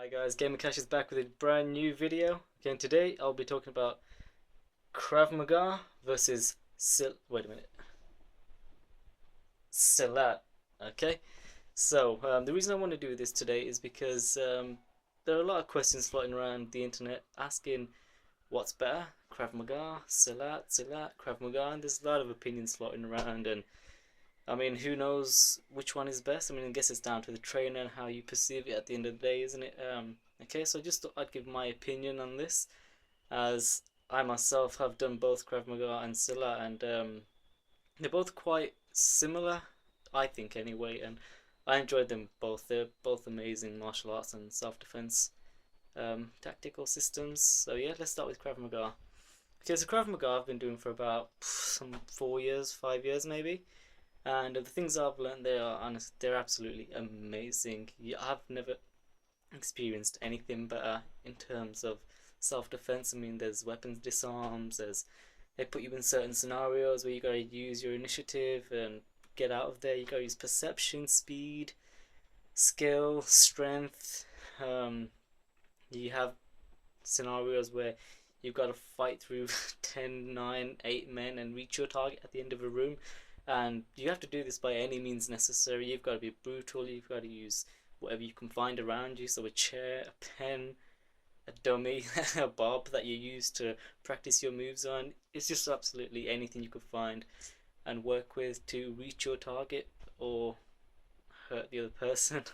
Hi guys, GamerKash is back with a brand new video. Again today I'll be talking about Krav Maga versus Silat. Okay, so the reason I want to do this today is because there are a lot of questions floating around the internet asking what's better, Krav Maga, Silat, Krav Maga, and there's a lot of opinions floating around, and I mean, who knows which one is best? I mean, I guess it's down to the trainer and how you perceive it at the end of the day, isn't it? Okay, so I just thought I'd give my opinion on this, as I myself have done both Krav Maga and Silla, and they're both quite similar, I think, anyway, and I enjoyed them both. They're both amazing martial arts and self-defense tactical systems. So yeah, let's start with Krav Maga. Okay, so Krav Maga I've been doing for about some 4 years, 5 years maybe. And the things I've learned, they are honest, they're absolutely amazing. Yeah, I've never experienced anything better in terms of self-defense. I mean, there's weapons disarms, they put you in certain scenarios where you gotta use your initiative and get out of there. You gotta use perception, speed, skill, strength. Um, you have scenarios where you've got to fight through 10, 9, 8 men and reach your target at the end of a room, and you have to do this by any means necessary. You've got to be brutal, you've got to use whatever you can find around you, so a chair, a pen, a dummy, a bob that you use to practice your moves on. It's just absolutely anything you could find and work with to reach your target or hurt the other person.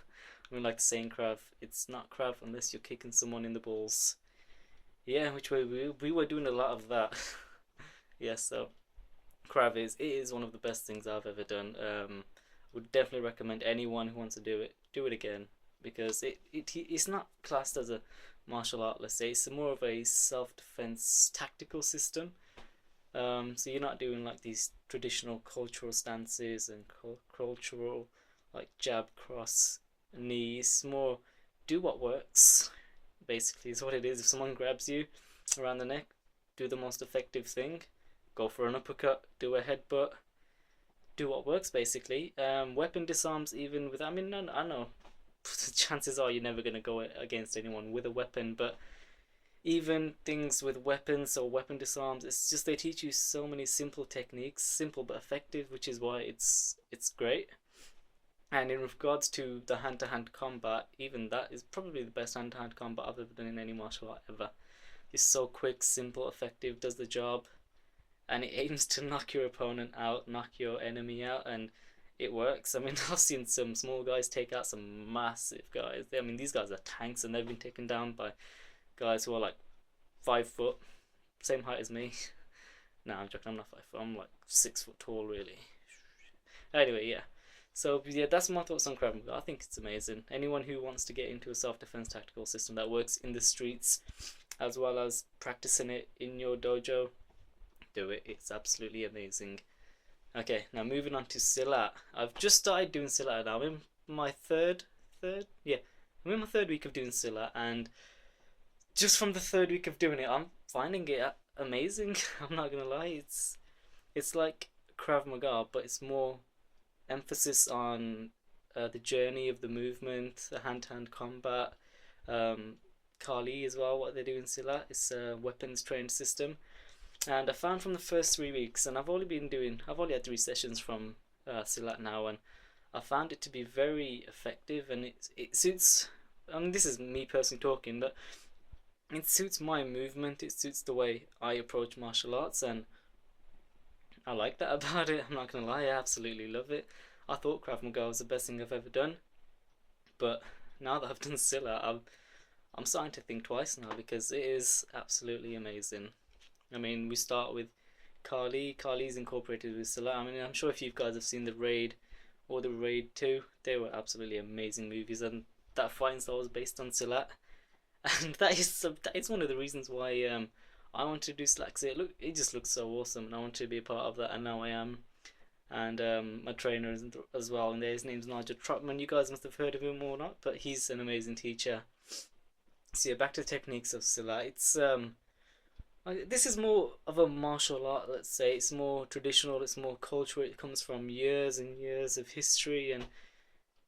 I mean, like the saying Krav, it's not Krav unless you're kicking someone in the balls. Yeah, which way we were doing a lot of that. Yeah, so Krav is one of the best things I've ever done. Would definitely recommend anyone who wants to do it again, because it's not classed as a martial art. Let's say it's more of a self-defense tactical system. So you're not doing like these traditional cultural stances and cultural like jab, cross, knee. It's more do what works. Basically, is what it is. If someone grabs you around the neck, do the most effective thing. Go for an uppercut, do a headbutt, do what works basically. Weapon disarms, even with, I mean, no, I know the chances are you're never going to go against anyone with a weapon, but even things with weapons or weapon disarms, it's just they teach you so many simple techniques, simple but effective, which is why it's great. And in regards to the hand-to-hand combat, even that is probably the best hand-to-hand combat I've ever done in any martial art ever. It's so quick, simple, effective, does the job, and it aims to knock your opponent out, knock your enemy out, and it works. I mean, I've seen some small guys take out some massive guys. I mean, these guys are tanks, and they've been taken down by guys who are like 5 foot, same height as me. No, I'm joking, I'm not 5 foot, I'm like 6 foot tall, really. Anyway, yeah. So yeah, that's my thoughts on Krav Maga. I think it's amazing. Anyone who wants to get into a self-defense tactical system that works in the streets, as well as practicing it in your dojo, do it. It's absolutely amazing. Okay, now moving on to Silat. I've just started doing Silat now. I'm in my yeah, I'm in my third week of doing Silat, and just from the third week of doing it, I'm finding it amazing. I'm not gonna lie. It's like Krav Maga, but it's more emphasis on the journey of the movement, the hand-to-hand combat, Kali as well. What they do in Silat is a weapons trained system, and I found from the first 3 weeks, and I've only had 3 sessions from Silat now, and I found it to be very effective, and it suits. I mean, this is me personally talking, but it suits my movement. It suits the way I approach martial arts, and I like that about it. I'm not gonna lie, I absolutely love it. I thought Krav Maga was the best thing I've ever done, but now that I've done Silla, I'm starting to think twice now, because it is absolutely amazing. I mean, we start with Kali. Kali's incorporated with Silla. I mean, I'm sure if you guys have seen the Raid or the Raid 2, they were absolutely amazing movies, and that fighting style was based on Silat, and that is one of the reasons why I wanted to do Slack. It just looks so awesome, and I wanted to be a part of that, and now I am. And my trainer as well, and his name's Nigel Trotman. You guys must have heard of him or not, but he's an amazing teacher. So yeah, back to the techniques of Silat. This is more of a martial art, let's say. It's more traditional, it's more cultural. It comes from years and years of history, and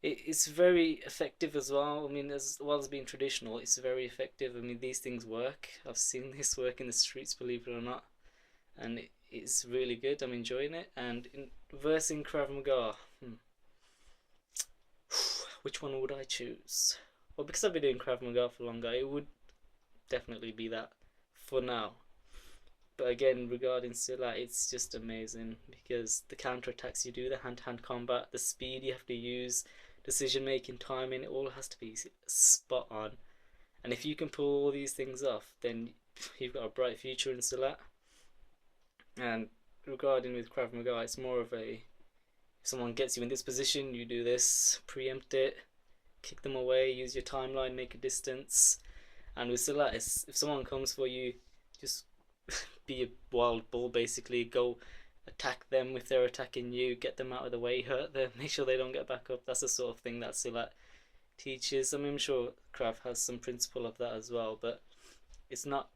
It's very effective as well. I mean, as well as being traditional, it's very effective. I mean, these things work. I've seen this work in the streets, believe it or not, and it's really good. I'm enjoying it. And versing Krav Maga, which one would I choose? Well, because I've been doing Krav Maga for longer, it would definitely be that for now. But again, regarding Silat, it's just amazing because the counter attacks you do, the hand to hand combat, the speed you have to use, decision making, timing, it all has to be spot on. And if you can pull all these things off, then you've got a bright future in Silat. And regarding with Krav Maga, it's more of a, if someone gets you in this position, you do this, preempt it, kick them away, use your timeline, make a distance. And with Silat, if someone comes for you, just be a wild bull basically. Go attack them if they're attacking you, get them out of the way, hurt them, make sure they don't get back up. That's the sort of thing that Silat teaches. I mean, I'm sure Krav has some principle of that as well, but it's not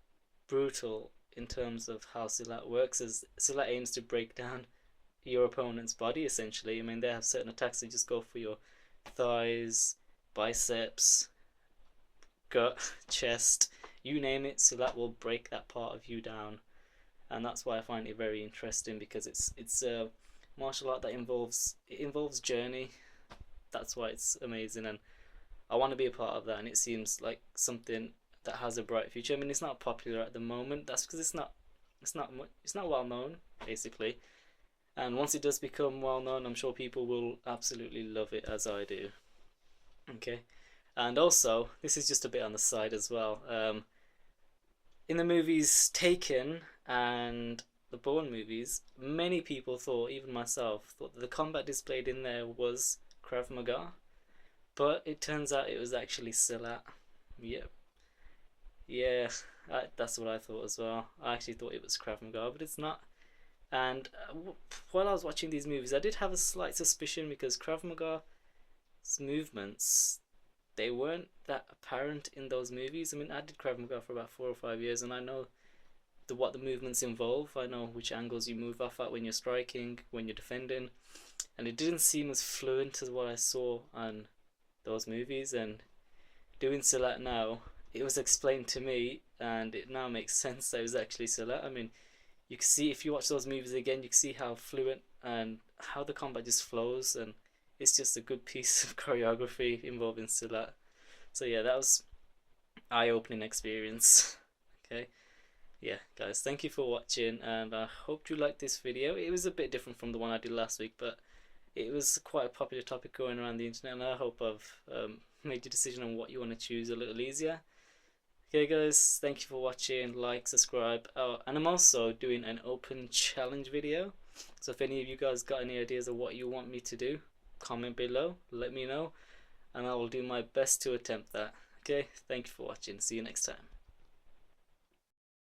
brutal in terms of how Silat works, as Silat aims to break down your opponent's body essentially. I mean, they have certain attacks that just go for your thighs, biceps, gut, chest, you name it. Silat will break that part of you down, and that's why I find it very interesting, because it's a martial art that involves journey. That's why it's amazing, and I want to be a part of that. And it seems like something that has a bright future. I mean, it's not popular at the moment. That's because it's not well known basically. And once it does become well known, I'm sure people will absolutely love it as I do. Okay, and also this is just a bit on the side as well. In the movies Taken and the Bourne movies, many people thought, even myself, thought that the combat displayed in there was Krav Maga, but it turns out it was actually Silat. Yep. Yeah, that's what I thought as well. I actually thought it was Krav Maga, but it's not. And while I was watching these movies, I did have a slight suspicion, because Krav Maga's movements, they weren't that apparent in those movies. I mean, I did Krav Maga for about 4 or 5 years, and I know what the movements involve. I know which angles you move off at when you're striking, when you're defending, and it didn't seem as fluent as what I saw on those movies. And doing Silat now, it was explained to me, and it now makes sense that it was actually Silat. I mean, you can see, if you watch those movies again, you can see how fluent and how the combat just flows, and it's just a good piece of choreography involving Silat. So yeah, that was eye-opening experience. Okay, yeah guys, thank you for watching, and I hope you liked this video. It was a bit different from the one I did last week, but it was quite a popular topic going around the internet, and I hope I've made your decision on what you want to choose a little easier. Okay guys, thank you for watching. Like, subscribe, and I'm also doing an open challenge video, so if any of you guys got any ideas of what you want me to do, comment below, let me know, and I will do my best to attempt that. Okay, thank you for watching. See you next time.